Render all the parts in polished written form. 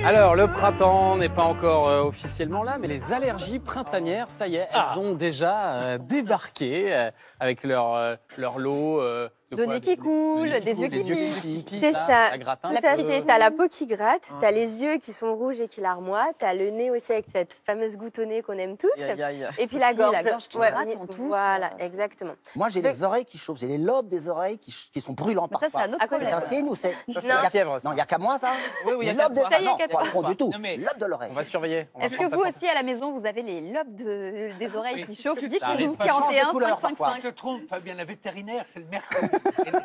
Alors, le printemps n'est pas encore officiellement là, mais les allergies printanières, ça y est, elles ont déjà débarqué avec leur lot de nez qui coule, des yeux qui piquent. C'est ça, gratte tout à fait. T'as la peau qui gratte, t'as les yeux qui sont rouges et qui larmoient, t'as le nez aussi avec cette fameuse goutte au nez qu'on aime tous, et puis la gorge qui gratte en tous. Voilà, exactement. Moi, j'ai les oreilles qui chauffent, j'ai les lobes des oreilles qui sont brûlants parfois. Ça, c'est un autre problème. C'est un signe ou c'est... la fièvre. Non, il n'y a qu'à moi, ça. Oui, oui, les lobes des... Ça y est, non, pas le front du tout. Non, mais Lobe de l'oreille. On va surveiller. Est-ce que vous aussi, à la maison, vous avez les lobes des oreilles qui chauffent? Dites-nous, Ça change de 41 couleur, 555. Je trompe, Fabien, la vétérinaire, c'est le mercure.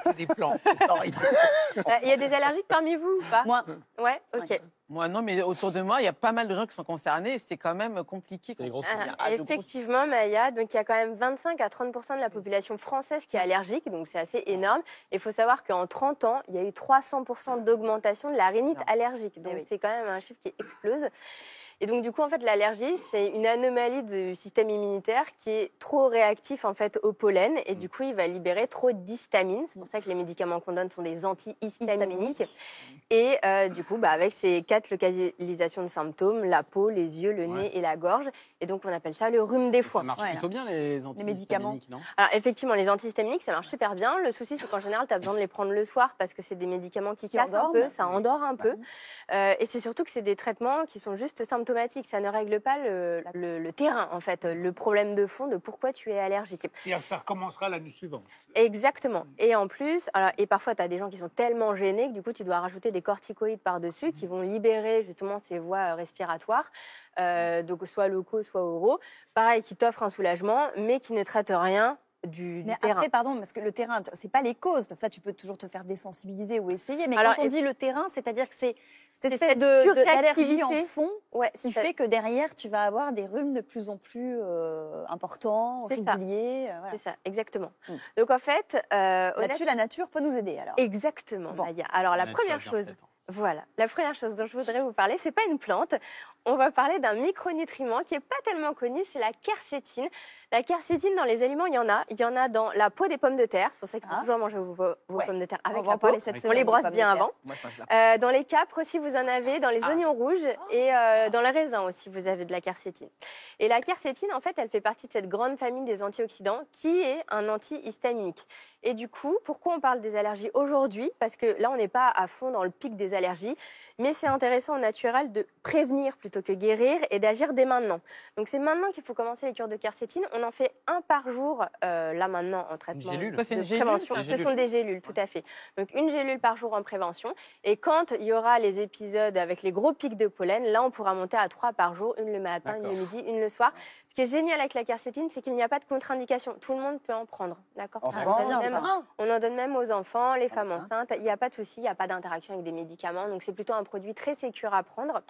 C'est des plantes. Il y a des allergiques parmi vous ou pas? Moi. Ouais, ok. Moi, non, mais autour de moi, il y a pas mal de gens qui sont concernés et c'est quand même compliqué. C'est des grosses Effectivement, Maya, donc il y a quand même 25 à 30% de la population française qui est allergique, donc c'est assez énorme. Il faut savoir qu'en 30 ans, il y a eu 300% d'augmentation de la rhinite allergique, donc c'est quand même un chiffre qui explose. Et donc, du coup, en fait, l'allergie, c'est une anomalie du système immunitaire qui est trop réactif, en fait, au pollen. Et du coup, il va libérer trop d'histamine. C'est pour ça que les médicaments qu'on donne sont des antihistaminiques. Et du coup, avec ces 4 localisations de symptômes, la peau, les yeux, le nez et la gorge. Et donc, on appelle ça le rhume des foins. Ça marche plutôt bien, les antihistaminiques, non? Alors, effectivement, les antihistaminiques, ça marche super bien. Le souci, c'est qu'en général, tu as besoin de les prendre le soir parce que c'est des médicaments qui cassent un peu, ça endort un peu. Et c'est surtout que c'est des traitements qui sont juste symptomatiques. Ça ne règle pas le terrain, en fait, le problème de fond de pourquoi tu es allergique. Et ça recommencera l'année suivante. Exactement. Et en plus, et parfois, tu as des gens qui sont tellement gênés que du coup, tu dois rajouter des corticoïdes par-dessus qui vont libérer justement ces voies respiratoires, donc soit locaux, soit oraux. Pareil, qui t'offrent un soulagement, mais qui ne traitent rien du terrain. Après, pardon, parce que le terrain, c'est pas les causes, parce que ça, tu peux toujours te faire désensibiliser ou essayer. Mais alors, quand on dit le terrain, c'est-à-dire que c'est cette cette d'allergie en surréactivité. fond qui fait que derrière, tu vas avoir des rhumes de plus en plus importants, réguliers. Voilà. C'est ça, exactement. Donc en fait... là-dessus, la nature peut nous aider, alors. Exactement, Maya. Alors la première chose... Voilà, la première chose dont je voudrais vous parler, c'est pas une plante. On va parler d'un micronutriment qui est pas tellement connu, c'est la quercétine. La quercétine, dans les aliments, il y en a dans la peau des pommes de terre. C'est pour ça qu'il faut toujours manger vos pommes de terre avec la peau. On les brosse bien avant. Dans les capres aussi, vous en avez, dans les oignons rouges et dans le raisin aussi, vous avez de la quercétine. Et la quercétine, en fait, elle fait partie de cette grande famille des antioxydants qui est un antihistaminique. Et du coup, pourquoi on parle des allergies aujourd'hui? Parce que là, on n'est pas à fond dans le pic des allergies, mais c'est intéressant au naturel de prévenir plutôt que guérir et d'agir dès maintenant. Donc c'est maintenant qu'il faut commencer les cures de quercétine. On en fait un par jour là maintenant en traitement de prévention. Ce sont des gélules, tout à fait. Donc une gélule par jour en prévention. Et quand il y aura les épisodes avec les gros pics de pollen, là on pourra monter à 3 par jour, une le matin, une le midi, une le soir. Ce qui est génial avec la quercétine, c'est qu'il n'y a pas de contre-indication. Tout le monde peut en prendre, d'accord? On en donne même aux enfants, les femmes enceintes. Il n'y a pas de souci, il n'y a pas d'interaction avec des médicaments. Donc c'est plutôt un produit très sécure à prendre.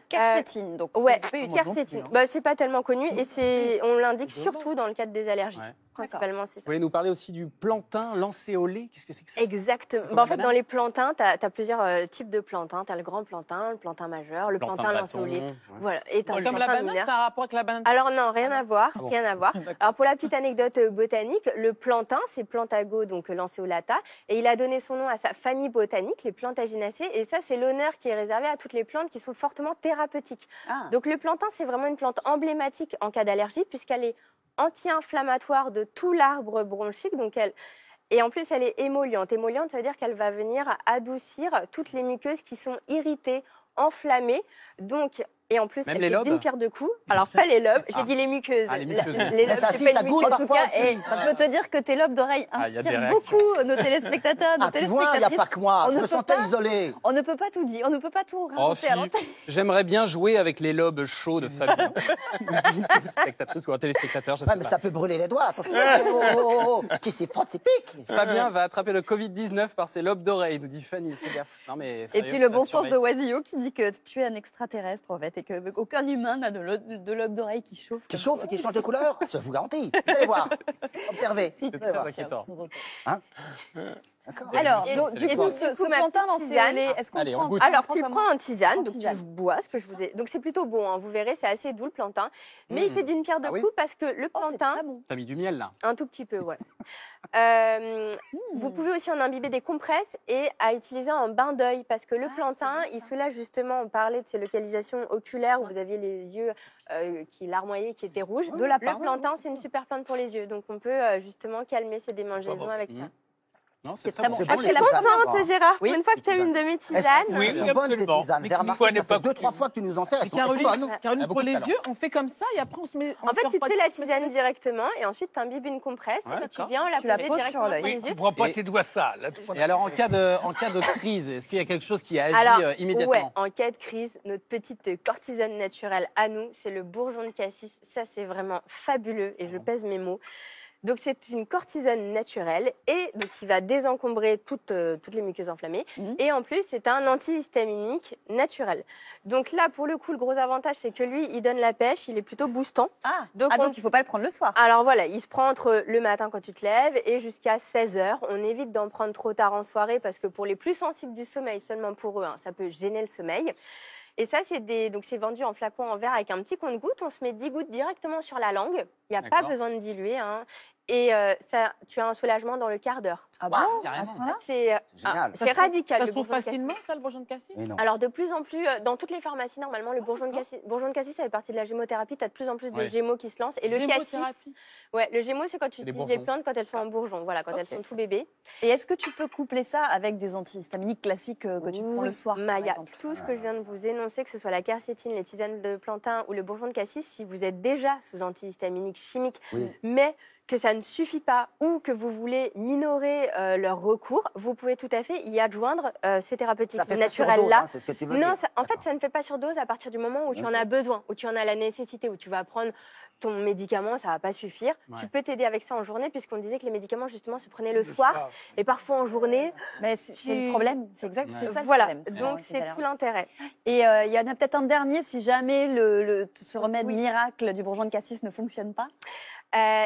Quercétine, donc. Ouais, quercétine. C'est pas tellement connu et on l'indique surtout dans le cadre des allergies. Principalement, c'est ça. Vous voulez nous parler aussi du plantain lancéolé? Qu'est-ce que c'est que ça? Exactement. En fait, dans les plantains, tu as plusieurs types de plantains. Tu as le grand plantain, le plantain majeur, le plantain lancéolé. Voilà. Et comme la banane, ça a un rapport avec la banane? Alors non, rien à voir. Rien à voir. Alors pour la petite anecdote botanique, le plantain, c'est Plantago, donc lanceolata, et il a donné son nom à sa famille botanique, les Plantaginacées. Et ça, c'est l'honneur qui est réservé à toutes les plantes qui sont fortement thérapeutiques. Donc le plantain, c'est vraiment une plante emblématique en cas d'allergie, puisqu'elle est anti-inflammatoire de tout l'arbre bronchique. Donc et en plus, elle est émolliente. Émolliente, ça veut dire qu'elle va venir adoucir toutes les muqueuses qui sont irritées, enflammées. Donc, et en plus, elle fait d'une pierre deux coups. Alors, pas les lobes, j'ai dit les muqueuses. Les muqueuses. Les lobes, ça goûte en tout cas, je peux te dire que tes lobes d'oreilles inspirent beaucoup nos téléspectateurs, nos tu vois, il n'y a pas que moi. Je me sentais isolé. On ne peut pas tout dire, on ne peut pas tout raconter à l'antenne. J'aimerais bien jouer avec les lobes chauds de Fabien. Une spectatrice ou un téléspectateur, je sais pas. Mais ça peut brûler les doigts, attention. Qui s'y frotte, c'est pique. Fabien va attraper le Covid-19 par ses lobes d'oreilles, nous dit Fanny. Fais gaffe. Non, mais et puis le bon sens de Oisillot qui dit que tu es un extraterrestre en fait et qu'aucun humain n'a de lobe d'oreille qui chauffe. Qui chauffe et qui change de couleur? Ça, je vous garantis. Vous allez voir. Observez. C'est très inquiétant. D'accord. Alors, Et- donc, du et coup, donc, ce ma plantain, petite lancé au tisane. lait, est-ce qu'on Allez, on prend goûte. Alors, prend tu le comment prends en tisane, En donc tisane. tu bois ce que je vous ai. Donc, c'est plutôt bon, hein, vous verrez, c'est assez doux le plantain. Mais il Mmh. fait d'une pierre deux Ah oui coups parce que le Oh, c'est plantain, très bon. T'as mis du miel là. un tout petit peu, ouais. Vous Mmh. pouvez aussi en imbiber des compresses et à utiliser en bain d'œil parce que le Ah, plantain, c'est bien il ça. soulage justement, on parlait de ces localisations oculaires où vous aviez les yeux qui larmoyaient, qui étaient rouges. De lapin. Le plantain, c'est une super plante pour les yeux. Donc on peut justement calmer ces démangeaisons avec ça. Mmh. Non, C'est très bon. C'est Ah, bon, c'est les la tisanes, première quoi. Gérard, Oui, pour une fois que les tu as tisanes. une de mes Elles tisanes. Oui, sont bonnes, tes absolument. tisanes. Mais J'ai remarqué, Nico, elle ça n'est pas fait 2-3 fois que tu nous en sers. Elles sont Caroline, bonnes. Caroline, beaucoup pour de les talent. yeux, on fait comme ça et après on se met. En fait, tu te fais la tisane directement et ensuite tu imbibes une compresse Ouais, et tu d'accord. viens la Tu la poser poses directement sur l'œil. sur les Oui, tu yeux. ne prends pas Et- tes doigts sales. Là, Et alors, en cas de crise, est-ce qu'il y a quelque chose qui agit Alors, immédiatement? ouais, en cas de crise, notre petite cortisone naturelle à nous, c'est le bourgeon de cassis. Ça, c'est vraiment fabuleux et je pèse mes mots. Donc, c'est une cortisone naturelle et donc, qui va désencombrer toutes les muqueuses inflammées. Mhm. Et en plus, c'est un antihistaminique naturel. Donc là, pour le coup, le gros avantage, c'est que lui, il donne la pêche, il est plutôt boostant. Ah, Donc, donc on- il ne faut pas le prendre le soir. Alors voilà, il se prend entre le matin quand tu te lèves et jusqu'à 16h. On évite d'en prendre trop tard en soirée parce que pour les plus sensibles du sommeil, seulement pour eux, hein, ça peut gêner le sommeil. Et ça, donc c'est vendu en flacon en verre avec un petit compte-gouttes. On se met 10 gouttes directement sur la langue. Il n'y a pas D'accord. besoin de diluer. Hein. Et ça, tu as un soulagement dans le quart d'heure. Ah bon, carrément. à ce point-là C'est génial. c'est radical. Ça le se trouve bourgeon de cassis. facilement, ça, le bourgeon de cassis? Mais non. Alors de plus en plus, dans toutes les pharmacies, normalement, le bourgeon de d'accord. cassis, ça fait partie de la gémothérapie. Tu as de plus en plus de Ouais. gémeaux qui se lancent. Et le cassis, Gémothérapie. ouais, le gémeau, c'est quand tu C'est les utilises des bourgeons. plantes quand elles sont en bourgeon. Voilà, quand elles sont tout bébés. Et est-ce que tu peux coupler ça avec des antihistaminiques classiques que tu prends le soir, par Maya, exemple? tout ce que je viens de vous énoncer, que ce soit la quercétine, les tisanes de plantain ou le bourgeon de cassis, si vous êtes déjà sous antihistaminique chimique, Oui. mais que ça ne suffit pas ou que vous voulez minorer leur recours, vous pouvez tout à fait y adjoindre ces thérapeutiques Ça fait pas surdose, naturelles-là. hein, c'est ce que tu veux Non, dire. en fait, ça ne fait pas surdose à partir du moment où tu en Ok. as besoin, où tu en as la nécessité, où tu vas prendre ton médicament, ça va pas suffire. Ouais. Tu peux t'aider avec ça en journée, puisqu'on disait que les médicaments, justement, se prenaient le soir et parfois en journée. Mais c'est le problème, c'est exact, c'est ça Voilà, le problème. souvent, donc avec les c'est allergies. tout l'intérêt. Et il y en a peut-être un dernier, si jamais ce remède Oui. miracle du bourgeon de cassis ne fonctionne pas.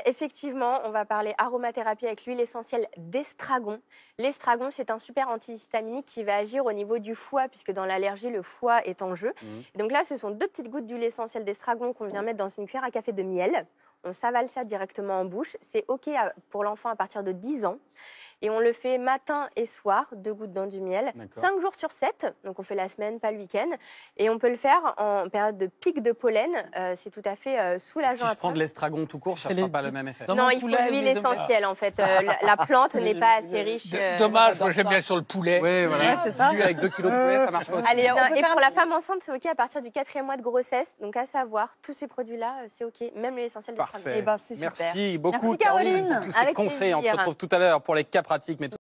Effectivement, on va parler aromathérapie avec l'huile essentielle d'estragon. L'estragon, c'est un super antihistaminique qui va agir au niveau du foie, puisque dans l'allergie, le foie est en jeu. Mhm. Et donc là, ce sont 2 petites gouttes d'huile essentielle d'estragon qu'on vient mettre dans une cuillère à café de miel. On s'avale ça directement en bouche. C'est OK pour l'enfant à partir de 10 ans. Et on le fait matin et soir, 2 gouttes dans du miel, D'accord. 5 jours sur 7. Donc on fait la semaine, pas le week-end. Et on peut le faire en période de pic de pollen. C'est tout à fait soulageant. Si à je prends prendre. de l'estragon tout court, ça ne Elle fera est pas dit. le même effet. Dans Non, mon il faut poulet, l'huile les omelets. essentielle en fait. La plante n'est pas assez riche. Dommage, moi j'aime bien sur le poulet. Oui, voilà. Ouais, c'est ça. Dilué avec 2 kilos de poulet, ça marche pas aussi. Allez, on Non, peut et faire pour un la petit- femme enceinte, c'est OK à partir du 4e mois de grossesse. Donc à savoir, tous ces produits-là, c'est OK. Même l'huile essentielle de Parfait. Eh ben, c'est super. Merci beaucoup, Merci, Caroline. pour tous ces Avec conseils. On se plaisir. retrouve tout à l'heure pour les cas pratiques. Mais tout